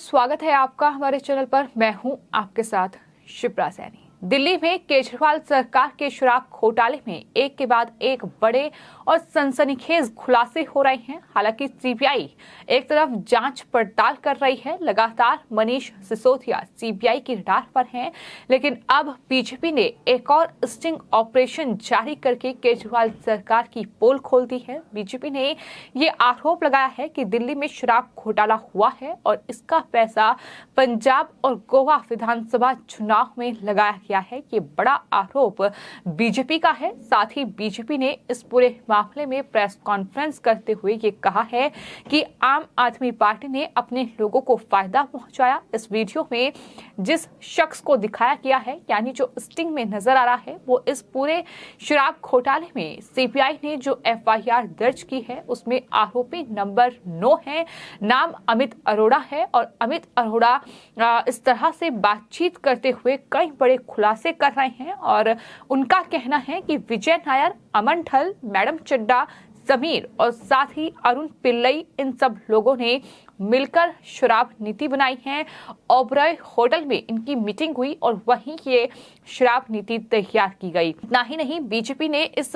स्वागत है आपका हमारे चैनल पर। मैं हूं आपके साथ शिप्रा सैनी। दिल्ली में केजरीवाल सरकार के शराब घोटाले में एक के बाद एक बड़े और सनसनीखेज खुलासे हो रहे हैं। हालांकि सीबीआई एक तरफ जांच पड़ताल कर रही है, लगातार मनीष सिसोदिया सीबीआई की रडार पर हैं, लेकिन अब बीजेपी ने एक और स्टिंग ऑपरेशन जारी करके केजरीवाल सरकार की पोल खोल दी है। बीजेपी ने ये आरोप लगाया है कि दिल्ली में शराब घोटाला हुआ है और इसका पैसा पंजाब और गोवा विधानसभा चुनाव में लगाया गया है। ये बड़ा आरोप बीजेपी का है। साथ ही बीजेपी ने इस पूरे मामले में प्रेस कॉन्फ्रेंस करते हुए ये कहा है कि आम आदमी पार्टी ने अपने लोगों को फायदा पहुंचाया। इस वीडियो में जिस शख्स को दिखाया गया है, यानी जो स्टिंग में नजर आ रहा है, वो इस पूरे शराब घोटाले में सीबीआई ने जो एफआईआर दर्ज की है उसमें आरोपी नंबर 9 है। नाम अमित अरोड़ा है और अमित अरोड़ा इस तरह से बातचीत करते हुए कई बड़े खुलासे कर रहे हैं और उनका कहना है कि विजय नायर, अमन ढल, मैडम चड्डा, समीर और साथ ही अरुण पिल्लई, इन सब लोगों ने मिलकर शराब नीति बनाई है। ओबरॉय होटल में इनकी मीटिंग हुई और वहीं ये शराब नीति तैयार की गई। इतना ही नहीं, बीजेपी ने इस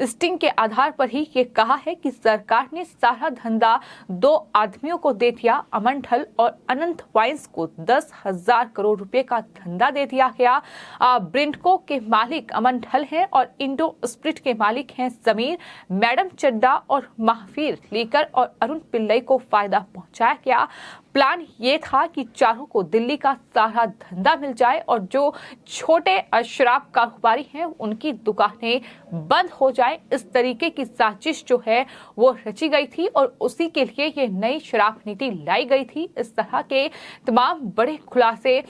स्टिंग के आधार पर ही ये कहा है कि सरकार ने सारा धंधा 2 आदमियों को दे दिया। अमन ढल और अनंत वाइन्स को 10,000 करोड़ रुपए का धंधा दे दिया गया। ब्रिंडको के मालिक अमन ढल हैं और इंडो स्प्रिट के मालिक हैं समीर। मैडम चड्डा और महावीर लीकर और अरुण पिल्लई को फायदा पहुंचाया गया। प्लान ये था कि चारों को दिल्ली का सारा धंधा मिल जाए और जो छोटे शराब कारोबारी हैं उनकी दुकानें बंद हो जाए। इस तरीके की साजिश जो है वो रची गई थी और उसी के लिए ये नई शराब नीति लाई गई थी। इस तरह के तमाम बड़े खुलासे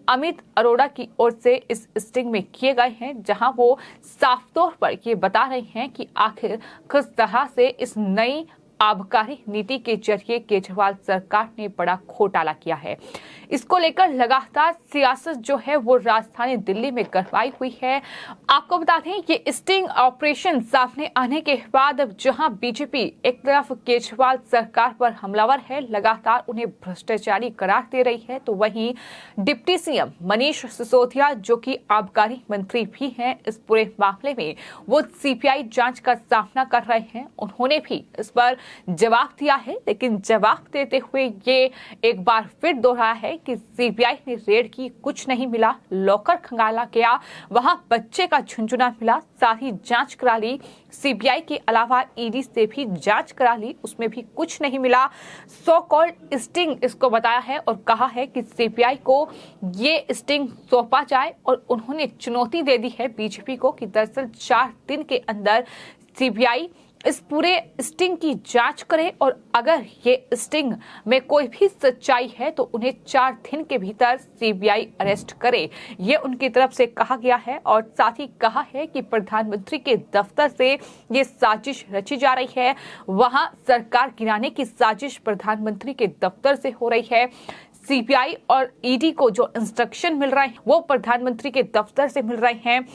अमित अरोड़ा की ओर से इस स्टिंग में किए गए हैं, जहां वो साफ तौर पर ये बता रहे हैं कि आखिर किस तरह से इस नई आबकारी नीति के जरिए केजरीवाल सरकार ने बड़ा घोटाला किया है। इसको लेकर लगातार सियासत जो है वो राजधानी दिल्ली में गरमाई हुई है। आपको बता दें ये स्टिंग ऑपरेशन सामने आने के बाद अब जहां बीजेपी एक तरफ केजरीवाल सरकार पर हमलावर है, लगातार उन्हें भ्रष्टाचारी करार दे रही है, तो वहीं डिप्टी सीएम मनीष सिसोदिया जो कि आबकारी मंत्री भी हैं, इस पूरे मामले में वो सीबीआई जांच का सामना कर रहे हैं। उन्होंने भी इस पर जवाब दिया है, लेकिन जवाब देते हुए ये एक बार फिर दोहराया है कि सीबीआई ने रेड की, कुछ नहीं मिला, लॉकर खंगाला गया, वहां बच्चे का झुंझुना मिला, सारी जांच करा ली। सीबीआई के अलावा ईडी से भी जांच करा ली, उसमें भी कुछ नहीं मिला। सो कॉल्ड स्टिंग इसको बताया है और कहा है कि सीबीआई को ये स्टिंग सौंपा जाए और उन्होंने चुनौती दे दी है बीजेपी को कि दरअसल 4 दिन के अंदर सीबीआई इस पूरे स्टिंग की जांच करे और अगर ये स्टिंग में कोई भी सच्चाई है तो उन्हें 4 दिन के भीतर सीबीआई अरेस्ट करे। ये उनकी तरफ से कहा गया है और साथ ही कहा है कि प्रधानमंत्री के दफ्तर से ये साजिश रची जा रही है। वहां सरकार गिराने की साजिश प्रधानमंत्री के दफ्तर से हो रही है। सीबीआई और ईडी को जो इंस्ट्रक्शन मिल रहे हैं वो प्रधानमंत्री के दफ्तर से मिल रहे हैं।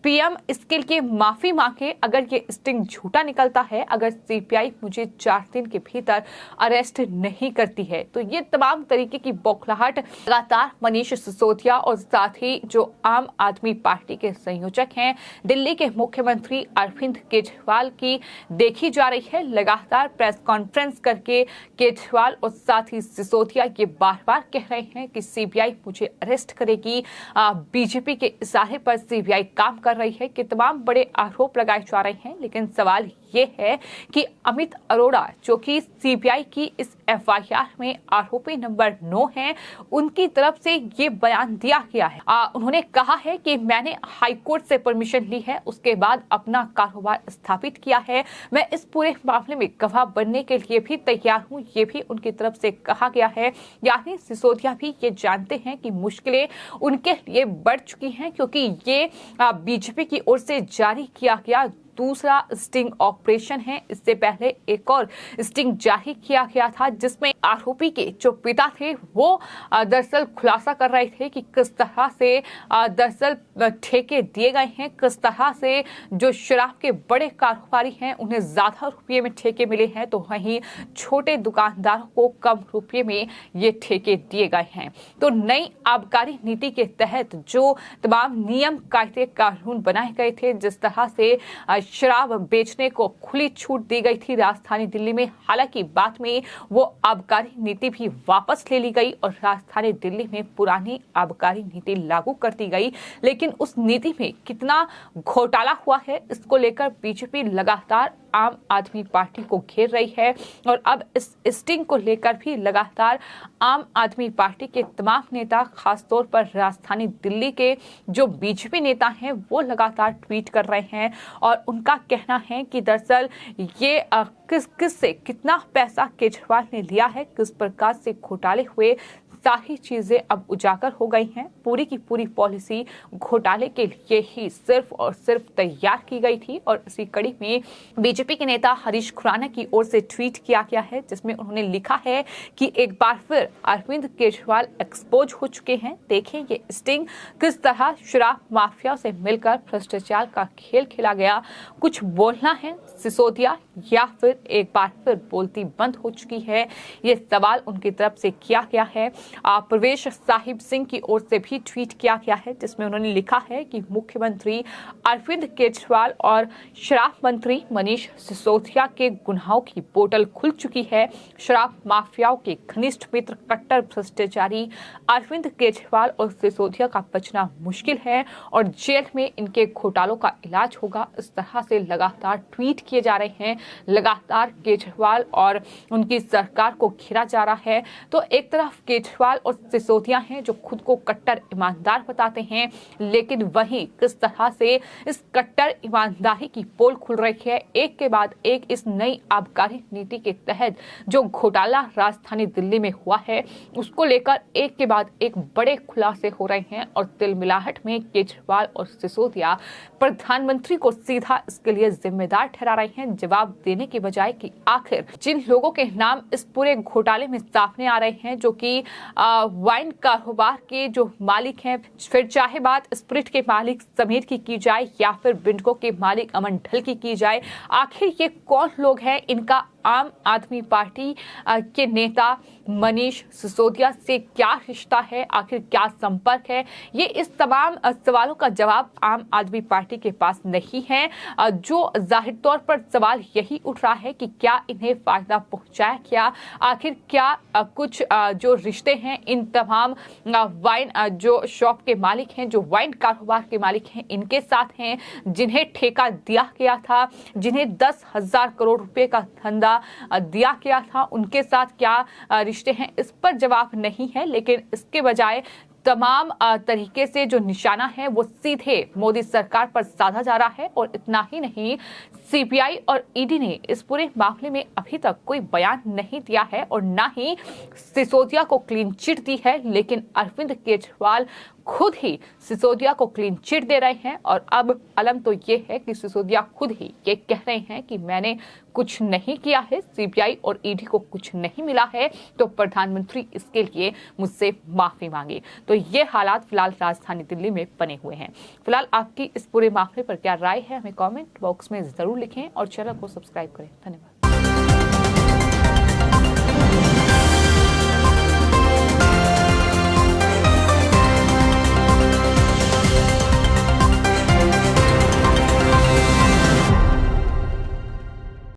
पीएम इसके लिए माफी मांगे अगर ये स्टिंग झूठा निकलता है, अगर सीबीआई मुझे 4 दिन के भीतर अरेस्ट नहीं करती है। तो ये तमाम तरीके की बौखलाहट लगातार मनीष सिसोदिया और साथ ही जो आम आदमी पार्टी के संयोजक हैं दिल्ली के मुख्यमंत्री अरविंद केजरीवाल की देखी जा रही है। लगातार प्रेस कॉन्फ्रेंस करके केजरीवाल और साथ ही सिसोदिया ये बार बार कह रहे हैं कि सीबीआई मुझे अरेस्ट करेगी। बीजेपी के इशारे पर सीबीआई काम कर रही है कि तमाम बड़े आरोप लगाए जा रहे हैं, लेकिन सवाल ये है कि अमित अरोड़ा जो कि सीबीआई की इस एफआईआर में आरोपी नंबर 9 हैं, उनकी तरफ से ये बयान दिया गया है। उन्होंने कहा है कि मैंने हाईकोर्ट से परमिशन ली है, उसके बाद अपना कारोबार स्थापित किया है, मैं इस पूरे मामले में गवाह बनने के लिए भी तैयार हूँ, ये भी उनकी तरफ से कहा गया है। यानी सिसोदिया भी ये जानते हैं कि मुश्किलें उनके लिए बढ़ चुकी हैं, क्योंकि ये बीजेपी की ओर से जारी किया गया दूसरा स्टिंग ऑपरेशन है। इससे पहले एक और स्टिंग जारी किया गया था जिसमें आरोपी के जो पिता थे वो दरअसल खुलासा कर रहे थे कि किस तरह से दरअसल ठेके दिए गए हैं, किस तरह से जो शराब के बड़े कारोबारी हैं उन्हें ज्यादा रुपये में ठेके मिले हैं, तो वहीं छोटे दुकानदारों को कम रुपये में ये ठेके दिए गए हैं। तो नई आबकारी नीति के तहत जो तमाम नियम कायदे कानून बनाए गए थे, जिस तरह से शराब बेचने को खुली छूट दी गई थी राजधानी दिल्ली में, हालांकि बाद में वो आबकारी नीति भी वापस ले ली गई और राजधानी दिल्ली में पुरानी आबकारी नीति लागू कर दी गई। लेकिन उस नीति में कितना घोटाला हुआ है, इसको लेकर बीजेपी लगातार आम आदमी पार्टी को घेर रही है और अब इस स्टिंग को लेकर भी लगातार आम आदमी पार्टी के तमाम नेता, खासतौर पर राजधानी दिल्ली के जो बीजेपी नेता हैं, वो लगातार ट्वीट कर रहे हैं और उनका कहना है कि दरअसल ये किस से कितना पैसा केजरीवाल ने लिया है, किस प्रकार से घोटाले हुए, सारी चीजें अब उजागर हो गई हैं। पूरी की पूरी पॉलिसी घोटाले के लिए ही सिर्फ और सिर्फ तैयार की गई थी और इसी कड़ी में बीजेपी के नेता हरीश खुराना की ओर से ट्वीट किया गया है जिसमें उन्होंने लिखा है कि एक बार फिर अरविंद केजरीवाल एक्सपोज हो चुके हैं। देखें ये स्टिंग किस तरह शराब माफिया से मिलकर भ्रष्टाचार का खेल खेला गया। कुछ बोलना है सिसोदिया या फिर एक बार फिर बोलती बंद हो चुकी है, ये सवाल उनकी तरफ से किया गया है। प्रवेश साहिब सिंह की ओर से भी ट्वीट किया गया है जिसमें उन्होंने लिखा है कि मुख्यमंत्री अरविंद केजरीवाल और शराब मंत्री मनीष सिसोदिया के गुनाहों की पोर्टल खुल चुकी है। शराब माफियाओं के घनिष्ठ मित्र कट्टर भ्रष्टाचारी अरविंद केजरीवाल और सिसोदिया का बचना मुश्किल है और जेल में इनके घोटालों का इलाज होगा। इस तरह से लगातार ट्वीट किए जा रहे हैं, लगातार केजरीवाल और उनकी सरकार को घेरा जा रहा है। तो एक तरफ केजरीवाल और सिसोदिया हैं जो खुद को कट्टर ईमानदार बताते हैं, लेकिन वहीं किस तरह से इस कट्टर ईमानदारी की पोल खुल रही है। एक के बाद एक इस नई आबकारी नीति के तहत जो घोटाला राजधानी दिल्ली में हुआ है उसको लेकर एक के बाद एक बड़े खुलासे हो रहे हैं और तिलमिलाहट में केजरीवाल और सिसोदिया प्रधानमंत्री को सीधा इसके लिए जिम्मेदार ठहरा रहे हैं, जवाब देने के बजाय कि आखिर जिन लोगों के नाम इस पूरे घोटाले में सामने आ रहे हैं, जो कि वाइन कारोबार के जो मालिक हैं, फिर चाहे बात स्प्रिट के मालिक समीर की जाए या फिर बिंडको के मालिक अमन ढल की जाए, आखिर ये कौन लोग हैं, इनका आम आदमी पार्टी के नेता मनीष सिसोदिया से क्या रिश्ता है, आखिर क्या संपर्क है, ये इस तमाम सवालों का जवाब आम आदमी पार्टी के पास नहीं है। जो जाहिर तौर पर सवाल यही उठ रहा है कि क्या इन्हें फायदा पहुंचाया क्या, आखिर क्या कुछ जो रिश्ते हैं इन तमाम वाइन जो शॉप के मालिक हैं, जो वाइन कारोबार के मालिक हैं, इनके साथ हैं, जिन्हें ठेका दिया गया था, जिन्हें 10,000 करोड़ रुपए का धंधा दिया गया था, उनके साथ क्या रिश्ते हैं, इस पर जवाब नहीं है। लेकिन इसके बजाय तमाम तरीके से जो निशाना है वो सीधे मोदी सरकार पर साधा जा रहा है। और इतना ही नहीं, सीबीआई और ईडी ने इस पूरे मामले में अभी तक कोई बयान नहीं दिया है और ना ही सिसोदिया को क्लीन चिट दी है, लेकिन अरविंद केजरीवाल खुद ही सिसोदिया को क्लीन चिट दे रहे हैं। और अब अलम तो ये है कि सिसोदिया खुद ही ये कह रहे हैं कि मैंने कुछ नहीं किया है, सीबीआई और ईडी को कुछ नहीं मिला है, तो प्रधानमंत्री इसके लिए मुझसे माफी मांगे। तो ये हालात फिलहाल राजधानी दिल्ली में बने हुए हैं। फिलहाल आपकी इस पूरे मामले पर क्या राय है, हमें कमेंट बॉक्स में जरूर लिखें और चैनल को सब्सक्राइब करें। धन्यवाद।